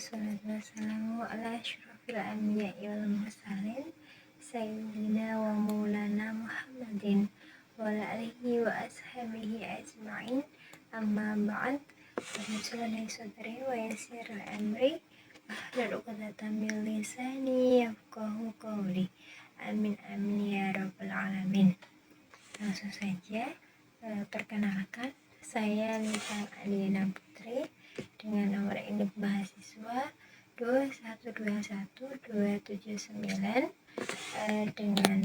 wassalatu wassalamu ala asyrofil anbiya'i wal mursalin sayyidina wa maulana Muhammadin wa ala alihi wa ashabihi ajma'in, amma ba'd. Rabbi sadri wa yassir amri wahlul 'uqdatam min lisani yafqahu qawli. Amin amin ya rabbal alamin. Langsung saja, perkenalkan, saya Lintang Alina Putri dengan nomor induk mahasiswa 2121279 dengan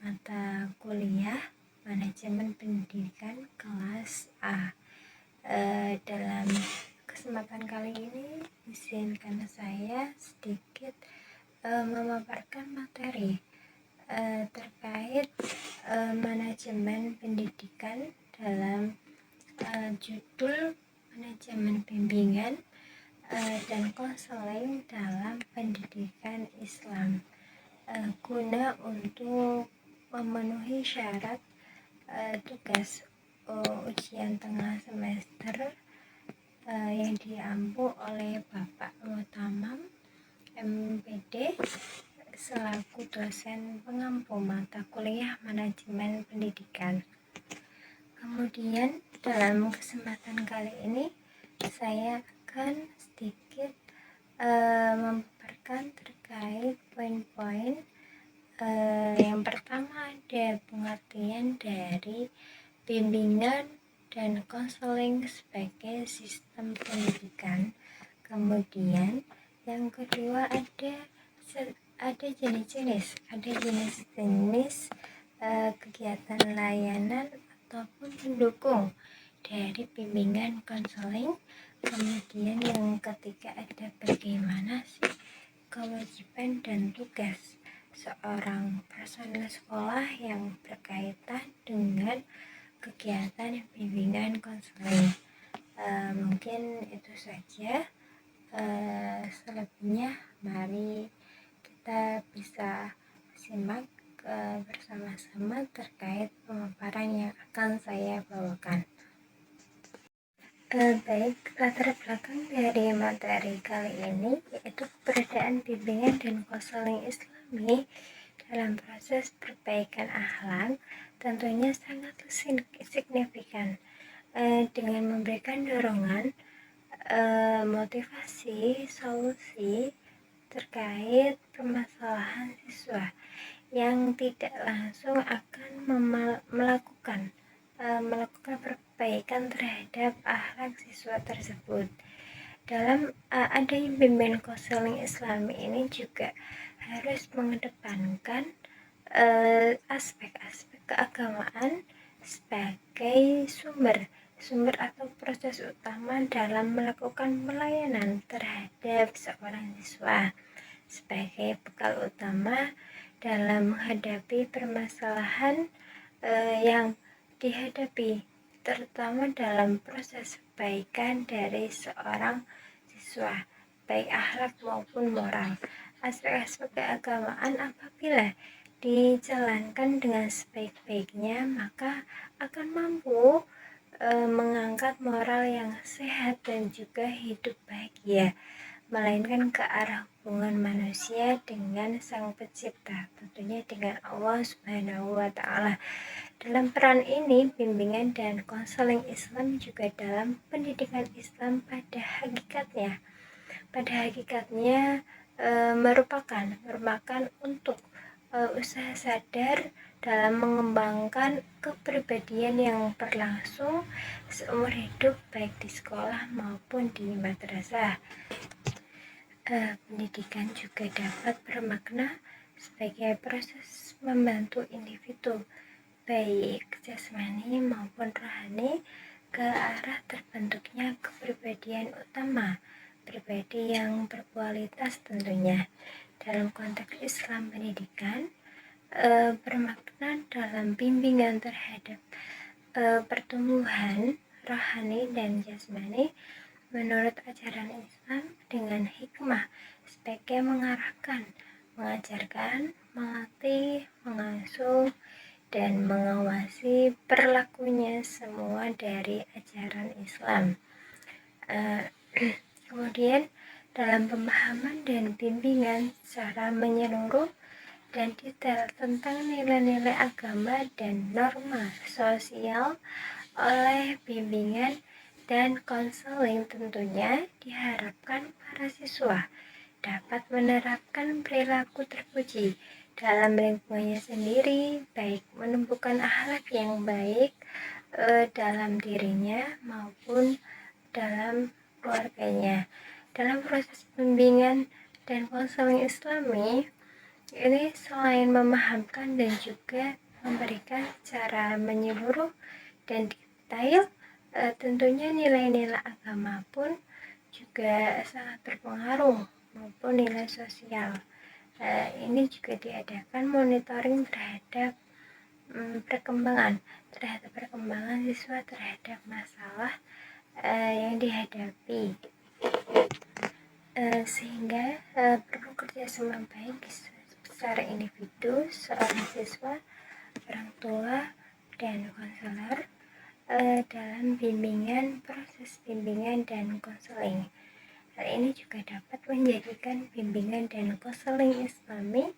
mata kuliah Manajemen Pendidikan kelas A. Dalam kesempatan kali ini izinkan saya sedikit memaparkan materi terkait manajemen pendidikan dalam judul manajemen bimbingan dan konseling dalam pendidikan Islam, guna untuk memenuhi syarat tugas ujian tengah semester yang diampu oleh Bapak Mutamam MPD selaku dosen pengampu mata kuliah manajemen pendidikan. Kemudian dalam kesempatan kali ini saya akan sedikit memaparkan terkait poin-poin. Yang pertama ada pengertian dari bimbingan dan konseling sebagai sistem pendidikan. Kemudian yang kedua ada jenis-jenis kegiatan layanan ataupun pendukung dari bimbingan konseling. Kemudian yang ketiga ada bagaimana sih kewajiban dan tugas seorang personil sekolah yang berkaitan dengan kegiatan bimbingan konseling. Mungkin itu saja. Selebihnya mari kita bisa simak bersama-sama terkait pemaparan yang akan saya bawakan. Baik, latar belakang dari materi kali ini yaitu keberadaan bimbingan dan konseling Islami dalam proses perbaikan akhlak tentunya sangat signifikan, dengan memberikan dorongan, motivasi, solusi terkait permasalahan siswa yang tidak langsung akan melakukan perbaikan terhadap akhlak siswa tersebut. Dalam adanya bimbingan konseling Islami ini juga harus mengedepankan aspek-aspek keagamaan sebagai sumber atau proses utama dalam melakukan pelayanan terhadap seorang siswa sebagai bekal utama dalam menghadapi permasalahan yang dihadapi, terutama dalam proses perbaikan dari seorang siswa, baik akhlak maupun moral. Aspek-aspek keagamaan apabila dijalankan dengan sebaik-baiknya maka akan mampu mengangkat moral yang sehat dan juga hidup bahagia, melainkan ke arah hubungan manusia dengan Sang Pencipta, tentunya dengan Allah Subhanahu wa Ta'ala. Dalam peran ini, bimbingan dan konseling Islam juga dalam pendidikan Islam pada hakikatnya merupakan untuk usaha sadar dalam mengembangkan kepribadian yang berlangsung seumur hidup baik di sekolah maupun di madrasah. Pendidikan juga dapat bermakna sebagai proses membantu individu baik jasmani maupun rohani ke arah terbentuknya kepribadian utama, pribadi yang berkualitas tentunya. Dalam konteks Islam pendidikan bermakna dalam bimbingan terhadap pertumbuhan rohani dan jasmani menurut ajaran Islam dengan hikmah sebagai mengarahkan, mengajarkan, melatih, mengasuh, dan mengawasi perilakunya semua dari ajaran Islam. Kemudian dalam pemahaman dan bimbingan secara menyeluruh dan detail tentang nilai-nilai agama dan norma sosial oleh bimbingan dan konseling. Tentunya diharapkan para siswa dapat menerapkan perilaku terpuji dalam lingkungannya sendiri, baik menumbuhkan akhlak yang baik dalam dirinya maupun dalam keluarganya. Dalam proses bimbingan dan konseling Islami, ini selain memahamkan dan juga memberikan secara menyeluruh dan detail, tentunya nilai-nilai agama pun juga sangat berpengaruh maupun nilai sosial. Ini juga diadakan monitoring terhadap perkembangan siswa terhadap masalah yang dihadapi, sehingga perlu kerjasama baik secara individu, seorang siswa, orang tua, dan konselor dalam proses bimbingan dan konseling. Hal ini juga dapat menjadikan bimbingan dan konseling Islami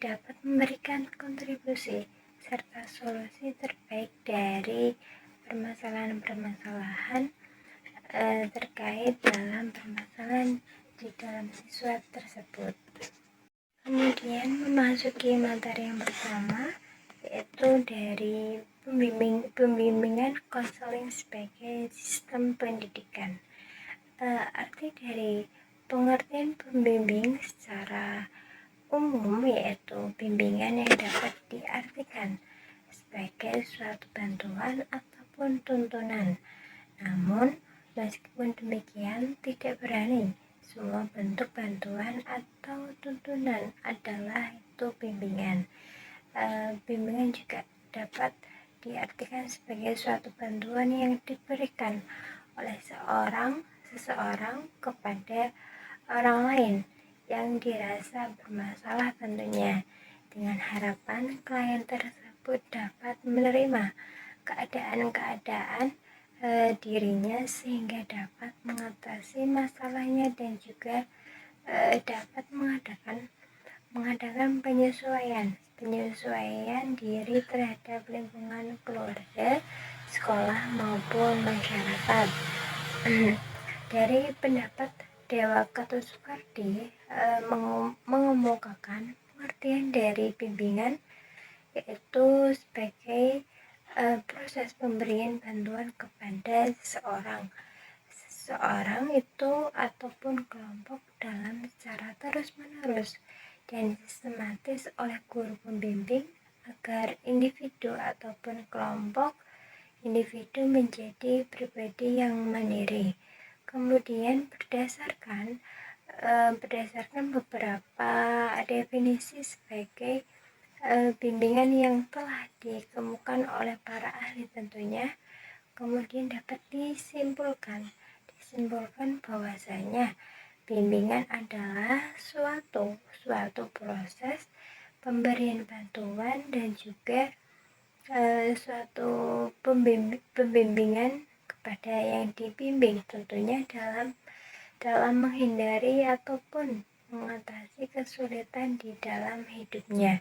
dapat memberikan kontribusi serta solusi terbaik dari permasalahan-permasalahan terkait dalam permasalahan di dalam siswa tersebut. Kemudian memasuki materi yang pertama, yaitu dari pembimbingan konseling sebagai sistem pendidikan. Arti dari pengertian pembimbing secara umum yaitu bimbingan yang dapat diartikan sebagai suatu bantuan ataupun tuntunan. Namun, meskipun demikian, tidak berani semua bentuk bantuan atau tuntunan adalah itu bimbingan. Bimbingan juga dapat diartikan sebagai suatu bantuan yang diberikan oleh seseorang kepada orang lain yang dirasa bermasalah, tentunya dengan harapan klien tersebut dapat menerima keadaan dirinya sehingga dapat mengatasi masalahnya dan juga dapat mengadakan penyesuaian diri terhadap lingkungan keluarga, sekolah maupun masyarakat. Dari pendapat Dewa Gatot Soekardi mengemukakan pengertian dari bimbingan yaitu sebagai proses pemberian bantuan kepada seseorang itu ataupun kelompok dalam secara terus-menerus dan sistematis oleh guru pembimbing agar individu ataupun kelompok individu menjadi pribadi yang mandiri. Kemudian berdasarkan beberapa definisi sebagai bimbingan yang telah dikemukakan oleh para ahli, tentunya kemudian dapat disimpulkan bahwasanya bimbingan adalah suatu proses pemberian bantuan dan juga suatu pembimbingan kepada yang dibimbing, tentunya dalam menghindari ataupun mengatasi kesulitan di dalam hidupnya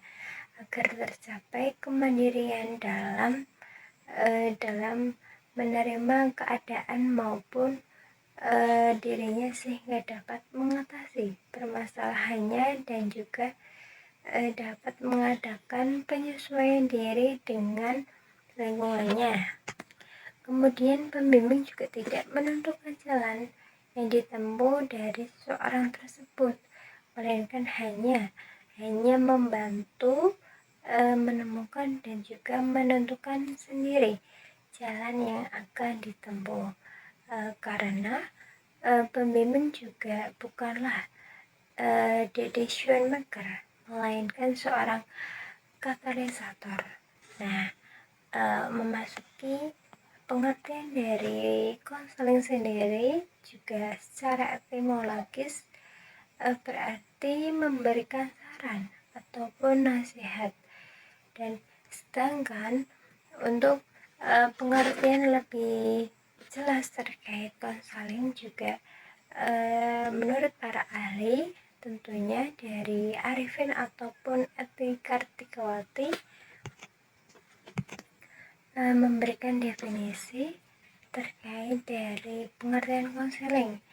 agar tercapai kemandirian dalam menerima keadaan maupun dirinya sehingga dapat mengatasi permasalahannya dan juga dapat mengadakan penyesuaian diri dengan lingkungannya. Kemudian pembimbing juga tidak menentukan jalan yang ditempuh dari seseorang tersebut, melainkan hanya membantu menemukan dan juga menentukan sendiri jalan yang akan ditempuh, karena pembimbing juga bukanlah decision maker, melainkan seorang katalisator. Nah, memasuki pengertian dari konseling sendiri juga secara etimologis berarti memberikan saran ataupun nasihat, dan sedangkan untuk pengertian lebih jelas terkait konseling juga menurut para ahli, tentunya dari Arifin ataupun Eti Kartikawati, memberikan definisi terkait dari pengertian konseling,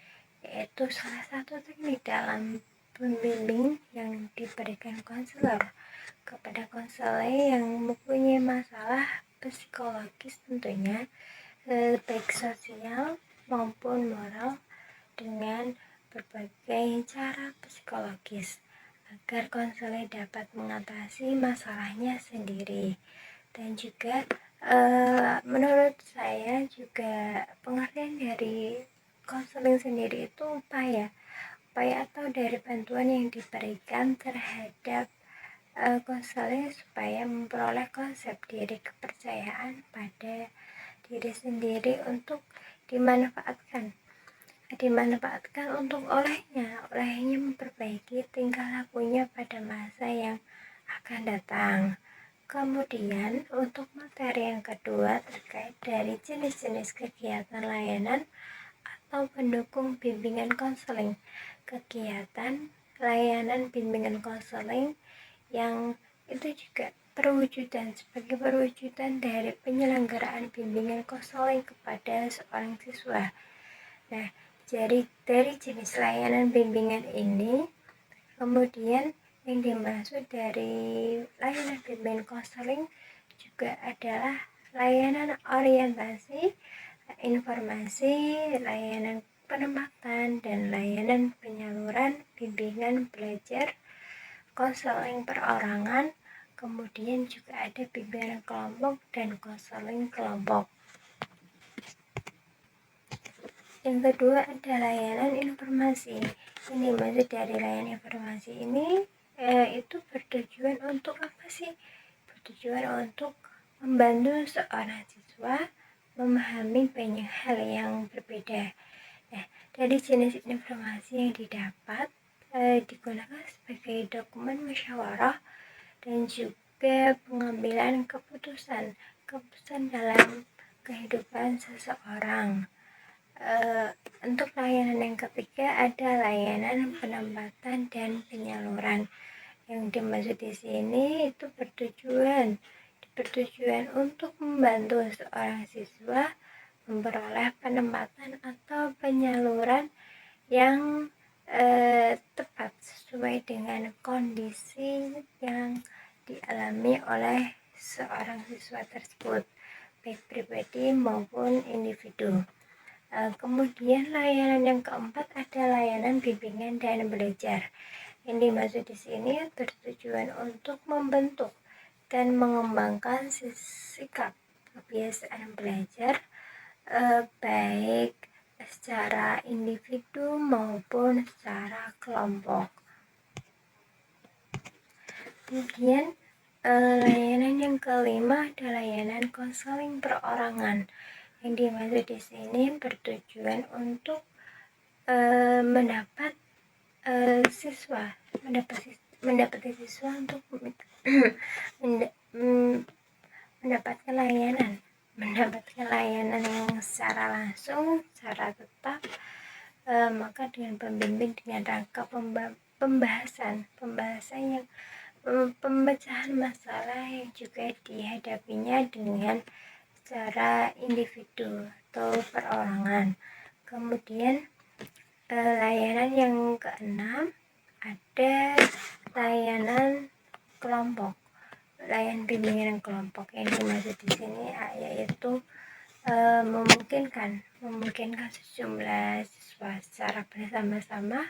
yaitu salah satu teknik dalam pembimbing yang diberikan konselor kepada konselor yang mempunyai masalah psikologis, tentunya baik sosial maupun moral, dengan berbagai cara psikologis agar konselor dapat mengatasi masalahnya sendiri. Dan juga menurut saya juga pengertian dari konseling sendiri itu upaya atau dari bantuan yang diberikan terhadap konseling supaya memperoleh konsep diri, kepercayaan pada diri sendiri untuk dimanfaatkan untuk olehnya memperbaiki tingkah lakunya pada masa yang akan datang. Kemudian untuk materi yang kedua terkait dari jenis-jenis kegiatan layanan atau pendukung bimbingan konseling. Kegiatan layanan bimbingan konseling yang itu juga sebagai perwujudan dari penyelenggaraan bimbingan konseling kepada seorang siswa. Nah, dari jenis layanan bimbingan ini, kemudian yang dimaksud dari layanan bimbingan konseling juga adalah layanan orientasi, informasi, layanan penempatan, dan layanan penyaluran bimbingan belajar konseling perorangan. Kemudian juga ada bimbingan kelompok dan konseling kelompok. Yang kedua ada layanan informasi. Ini maksud dari layanan informasi ini itu bertujuan untuk apa sih? Bertujuan untuk membantu seorang siswa memahami banyak hal yang berbeda. Nah, dari jenis informasi yang didapat digunakan sebagai dokumen musyawarah dan juga pengambilan keputusan dalam kehidupan seseorang. Untuk layanan yang ketiga ada layanan penempatan dan penyaluran. Yang dimaksud di sini itu bertujuan untuk membantu seorang siswa memperoleh penempatan atau penyaluran yang tepat sesuai dengan kondisi yang dialami oleh seorang siswa tersebut, baik pribadi maupun individu. Kemudian layanan yang keempat ada layanan bimbingan dan belajar. Yang dimaksud di sini bertujuan untuk membentuk dan mengembangkan sikap kebiasaan belajar baik secara individu maupun secara kelompok. Kemudian layanan yang kelima ada layanan konseling perorangan. Yang dimaksud di sini bertujuan untuk mendapati siswa untuk mendapatkan layanan yang secara langsung, secara tetap, maka dengan pembimbing dengan rangka pembahasan yang pemecahan masalah yang juga dihadapinya dengan secara individu atau perorangan. Kemudian layanan yang keenam ada layanan kelompok. Layanan bimbingan kelompok yang dimaksud di sini yaitu memungkinkan sejumlah siswa secara bersama-sama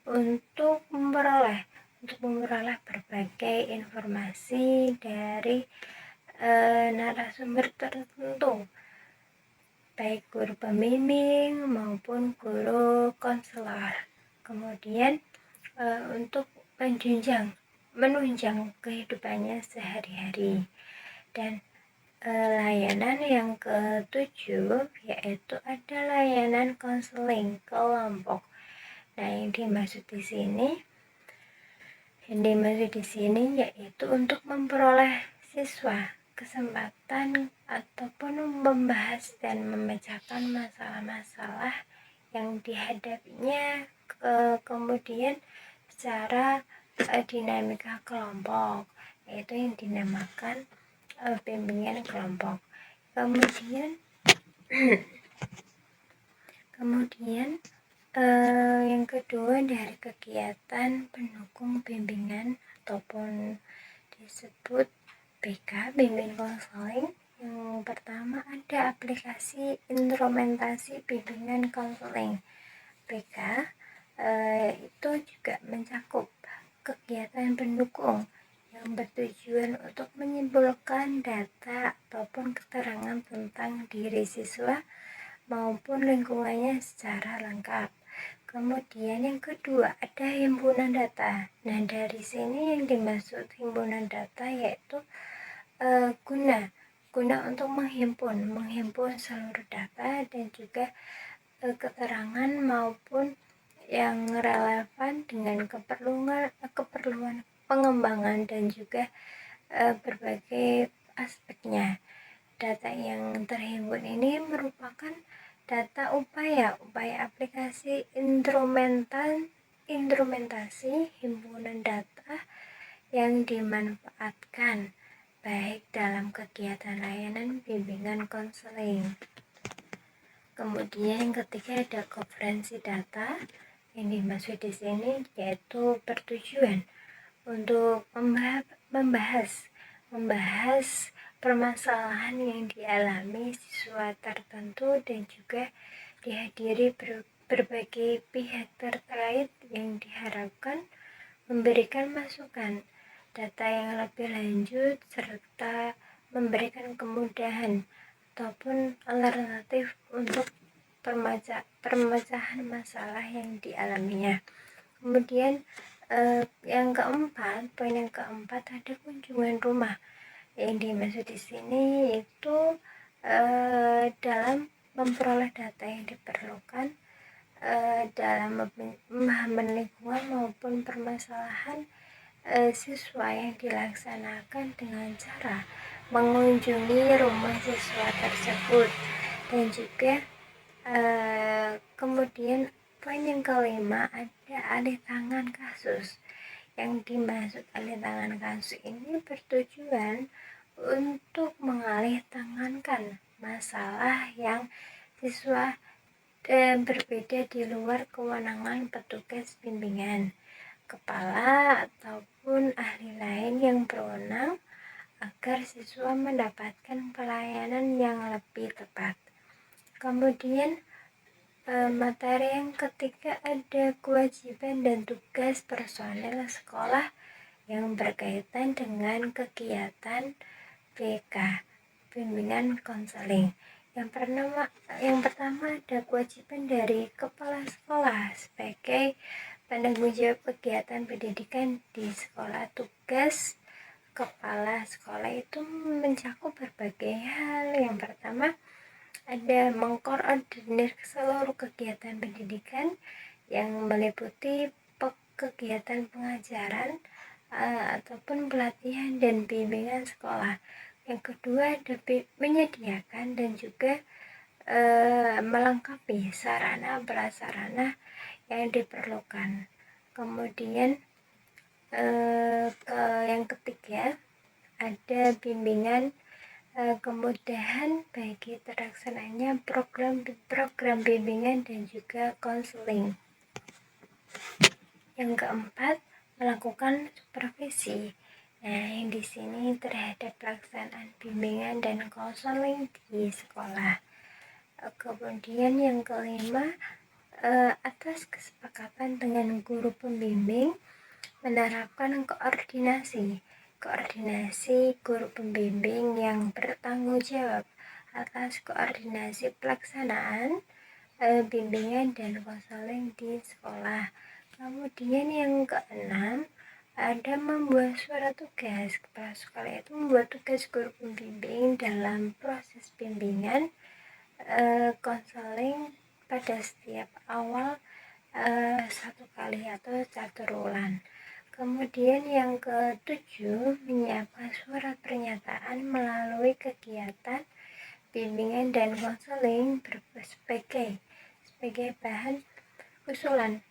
untuk memperoleh berbagai informasi dari narasumber tertentu, baik guru pembimbing maupun guru konselor. Kemudian untuk menunjang kehidupannya sehari-hari. Dan layanan yang ketujuh yaitu ada layanan konseling kelompok. Nah, yang dimaksud di sini yaitu untuk memperoleh siswa kesempatan ataupun membahas dan memecahkan masalah-masalah yang dihadapinya, kemudian secara dinamika kelompok, yaitu yang dinamakan bimbingan kelompok. Kemudian yang kedua dari kegiatan pendukung bimbingan ataupun disebut BK, bimbingan konseling. Yang pertama ada aplikasi instrumentasi bimbingan konseling. BK itu juga mencakup kegiatan pendukung yang bertujuan untuk menyimpulkan data ataupun keterangan tentang diri siswa maupun lingkungannya secara lengkap. Kemudian yang kedua ada himpunan data. Nah, dari sini yang dimaksud himpunan data yaitu guna untuk menghimpun seluruh data dan juga keterangan maupun yang relevan dengan keperluan pengembangan dan juga berbagai aspeknya. Data yang terhimpun ini merupakan data upaya aplikasi instrumentasi himpunan data yang dimanfaatkan baik dalam kegiatan layanan bimbingan konseling. Kemudian yang ketiga ada konferensi data. Yang dimaksud di sini yaitu bertujuan untuk membahas permasalahan yang dialami siswa tertentu dan juga dihadiri berbagai pihak terkait yang diharapkan memberikan masukan, data yang lebih lanjut, serta memberikan kemudahan ataupun alternatif untuk permasalahan masalah yang dialaminya. Kemudian poin yang keempat ada kunjungan rumah. Yang dimaksud di sini itu dalam memperoleh data yang diperlukan dalam memahami lingkungan maupun permasalahan siswa yang dilaksanakan dengan cara mengunjungi rumah siswa tersebut. Dan juga kemudian poin yang kelima ada alih tangan kasus. Yang dimaksud alih tangan kasus ini bertujuan untuk mengalih tangankan masalah yang siswa berbeda di luar kewenangan petugas bimbingan, kepala ataupun ahli lain yang berwenang agar siswa mendapatkan pelayanan yang lebih tepat. Kemudian materi yang ketiga ada kewajiban dan tugas personel sekolah yang berkaitan dengan kegiatan BK, bimbingan konseling. Yang pertama ada kewajiban dari kepala sekolah sebagai penanggung jawab kegiatan pendidikan di sekolah. Tugas kepala sekolah itu mencakup berbagai hal. Yang pertama ada mengkoordinir seluruh kegiatan pendidikan yang meliputi kegiatan pengajaran ataupun pelatihan dan bimbingan sekolah. Yang kedua ada menyediakan dan juga melengkapi sarana prasarana yang diperlukan. Kemudian yang ketiga ada bimbingan kemudahan bagi terlaksananya program bimbingan dan juga konseling. Yang keempat, melakukan supervisi. Nah, yang di sini terhadap pelaksanaan bimbingan dan konseling di sekolah. Kemudian yang kelima, atas kesepakatan dengan guru pembimbing menerapkan koordinasi guru pembimbing yang bertanggung jawab atas koordinasi pelaksanaan bimbingan dan konseling di sekolah. Kemudian yang keenam ada membuat surat tugas. Kepala sekolah itu membuat tugas guru pembimbing dalam proses bimbingan konseling pada setiap awal satu kali atau catur-ulan. Kemudian yang ketujuh, menyiapkan surat pernyataan melalui kegiatan bimbingan dan konseling sebagai sebagai bahan usulan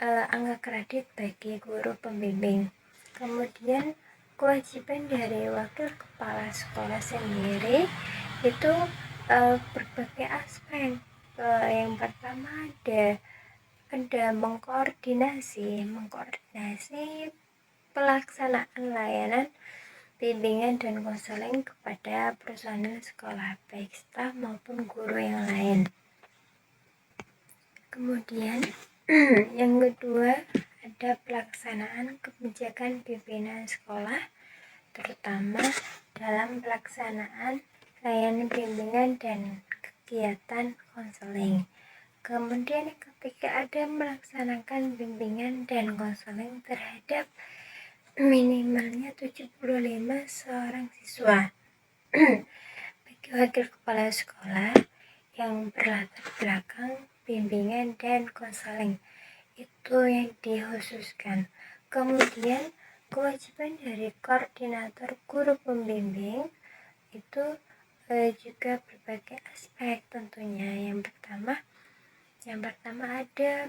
angka kredit bagi guru pembimbing. Kemudian kewajiban dari wakil kepala sekolah sendiri itu berbagai aspek. Yang pertama ada mengkoordinasi pelaksanaan layanan bimbingan dan konseling kepada personel sekolah, baik staf maupun guru yang lain. Kemudian yang kedua ada pelaksanaan kebijakan pimpinan sekolah, terutama dalam pelaksanaan layanan bimbingan dan kegiatan konseling. Kemudian ketika ada melaksanakan bimbingan dan konseling terhadap minimalnya 75 seorang siswa bagi wakil kepala sekolah yang berlatar belakang bimbingan dan konseling itu yang dikhususkan. Kemudian kewajiban dari koordinator guru pembimbing itu juga berbagai aspek tentunya. Yang pertama ada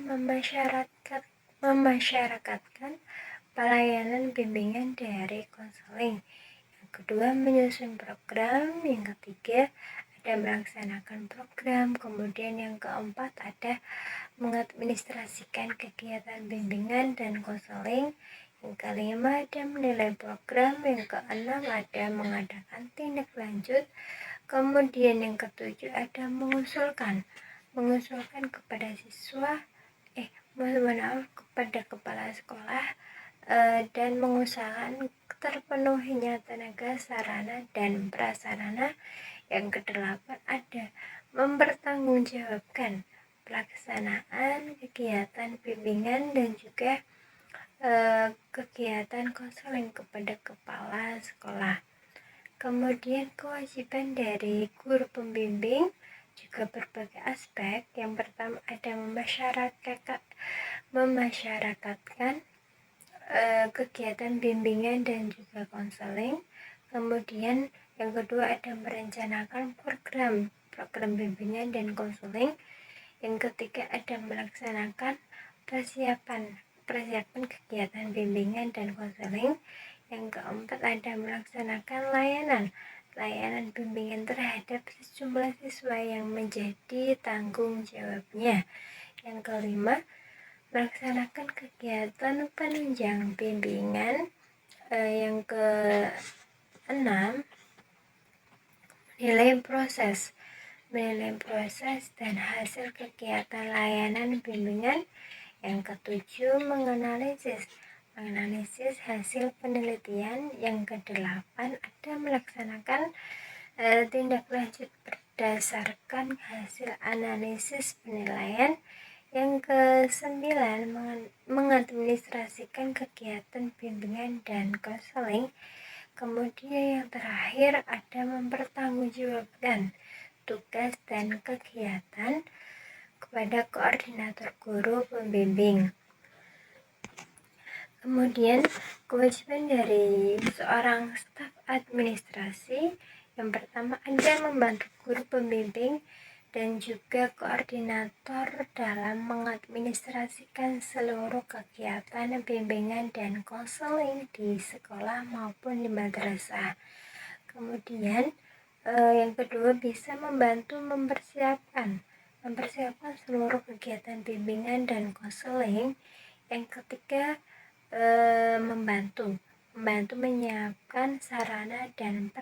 memasyarakatkan pelayanan bimbingan dari konseling. Yang kedua menyusun program. Yang ketiga ada melaksanakan program. Kemudian yang keempat ada mengadministrasikan kegiatan bimbingan dan konseling. Yang kelima ada menilai program. Yang keenam ada mengadakan tindak lanjut. Kemudian yang ketujuh ada mengusulkan kepada kepada kepala sekolah dan mengusahakan terpenuhinya tenaga, sarana, dan prasarana. Yang kedelapan ada mempertanggungjawabkan pelaksanaan kegiatan bimbingan dan juga kegiatan konseling kepada kepala sekolah. Kemudian kewajiban dari guru pembimbing juga berbagai aspek. Yang pertama ada memasyarakatkan kegiatan bimbingan dan juga konseling. Kemudian yang kedua ada merencanakan program bimbingan dan konseling. Yang ketiga ada melaksanakan persiapan kegiatan bimbingan dan konseling. Yang keempat ada melaksanakan layanan bimbingan terhadap sejumlah siswa yang menjadi tanggung jawabnya. Yang kelima, melaksanakan kegiatan penunjang bimbingan. Yang keenam, menilai proses dan hasil kegiatan layanan bimbingan. Yang ketujuh, menganalisis hasil penelitian. Yang kedelapan ada melaksanakan tindak lanjut berdasarkan hasil analisis penilaian. Yang kesembilan, mengadministrasikan kegiatan bimbingan dan konseling. Kemudian yang terakhir ada mempertanggungjawabkan tugas dan kegiatan kepada koordinator guru pembimbing. Kemudian kewajiban dari seorang staf administrasi, yang pertama ada membantu guru pembimbing dan juga koordinator dalam mengadministrasikan seluruh kegiatan bimbingan dan konseling di sekolah maupun di madrasah. Kemudian yang kedua bisa membantu mempersiapkan seluruh kegiatan bimbingan dan konseling. Yang ketiga membantu menyiapkan sarana dan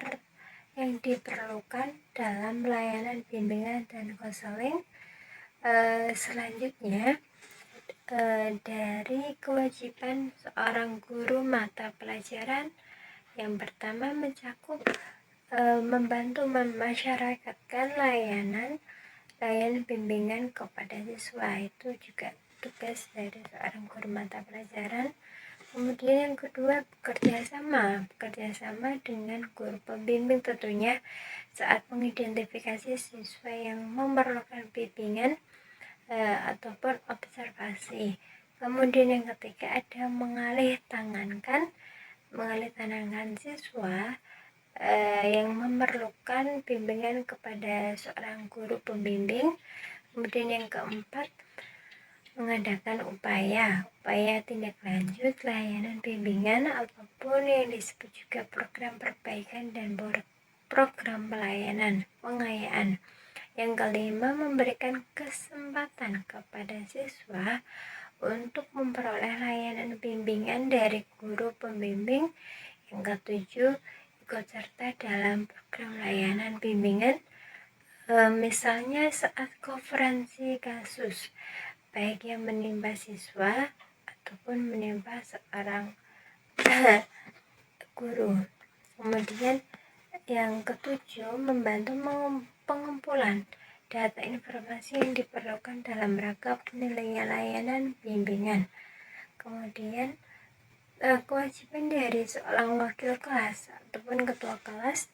yang diperlukan dalam layanan bimbingan dan konseling. Selanjutnya dari kewajiban seorang guru mata pelajaran, yang pertama mencakup membantu memasyarakatkan layanan bimbingan kepada siswa. Itu juga tugas dari seorang guru mata pelajaran. Kemudian yang kedua bekerja sama dengan guru pembimbing tentunya saat mengidentifikasi siswa yang memerlukan bimbingan ataupun observasi. Kemudian yang ketiga ada mengalih tangankan siswa yang memerlukan bimbingan kepada seorang guru pembimbing Kemudian yang keempat, mengadakan upaya tindak lanjut layanan bimbingan apapun yang disebut juga program perbaikan dan program pelayanan pengayaan. Yang kelima, memberikan kesempatan kepada siswa untuk memperoleh layanan bimbingan dari guru pembimbing. Yang ketujuh, ikut serta dalam program layanan bimbingan, misalnya saat konferensi kasus, baik yang menimpa siswa ataupun menimpa seorang guru. Kemudian yang ketujuh, membantu pengumpulan data informasi yang diperlukan dalam rangka penilaian layanan bimbingan. Kemudian kewajiban dari seorang wakil kelas ataupun ketua kelas,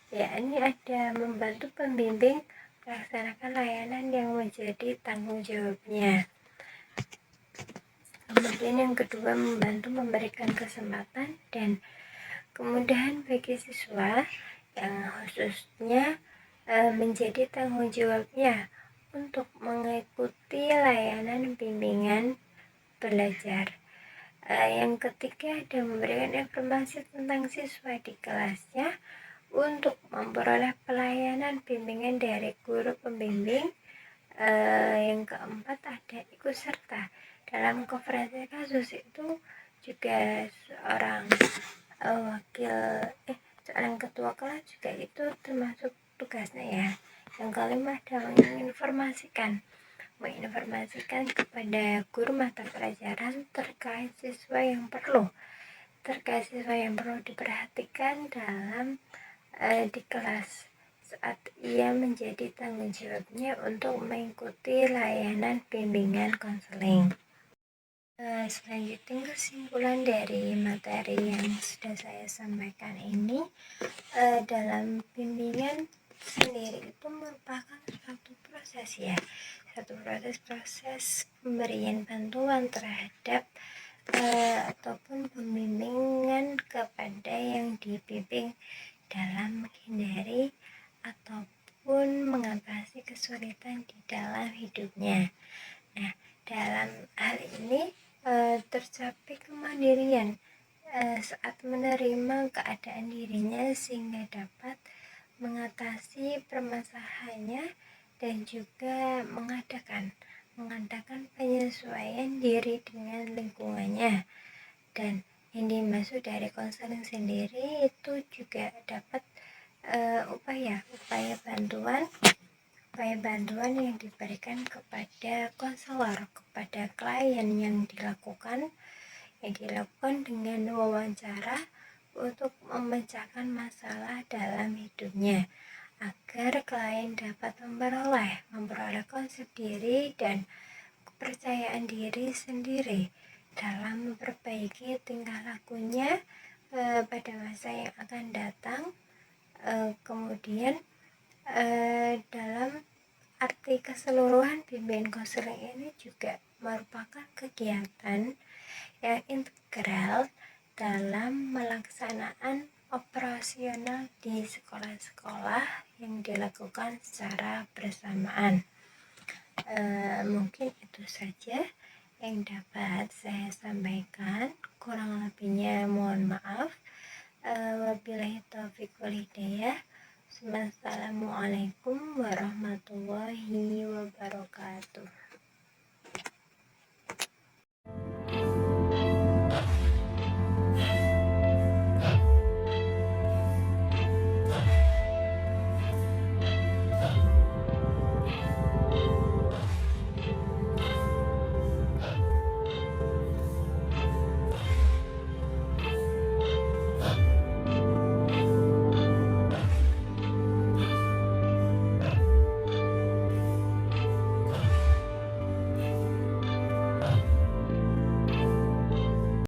yakni ada membantu pembimbing melaksanakan layanan yang menjadi tanggung jawabnya. Kemudian yang kedua, membantu memberikan kesempatan dan kemudahan bagi siswa yang khususnya menjadi tanggung jawabnya untuk mengikuti layanan bimbingan belajar. Yang ketiga, ada memberikan informasi tentang siswa di kelasnya untuk memperoleh pelayanan bimbingan dari guru pembimbing. Yang keempat, ada ikut serta dalam konferensi kasus, itu juga seorang seorang ketua kelas juga itu termasuk tugasnya ya. Yang kelima, ada menginformasikan kepada guru mata pelajaran terkait siswa yang perlu diperhatikan dalam di kelas saat ia menjadi tanggung jawabnya untuk mengikuti layanan bimbingan konseling. Selanjutnya, kesimpulan dari materi yang sudah saya sampaikan ini, dalam bimbingan sendiri itu merupakan suatu proses pemberian bantuan terhadap ataupun pembimbingan kepada yang dibimbing dalam menghindari ataupun mengatasi kesulitan di dalam hidupnya. Nah, dalam hal ini tercapai kemandirian saat menerima keadaan dirinya sehingga dapat mengatasi permasalahannya dan juga mengadakan penyesuaian diri dengan lingkungannya. Dan yang dimaksud dari konseling sendiri itu juga dapat upaya bantuan yang diberikan kepada konselor, kepada klien yang dilakukan dengan wawancara untuk memecahkan masalah dalam hidupnya agar klien dapat memperoleh konsep diri dan kepercayaan diri sendiri dalam memperbaiki tingkah lakunya pada masa yang akan datang. Kemudian dalam arti keseluruhan, bimbingan konseling ini juga merupakan kegiatan yang integral dalam melaksanaan operasional di sekolah-sekolah yang dilakukan secara bersamaan. Mungkin itu saja yang dapat saya sampaikan, kurang lebihnya mohon maaf.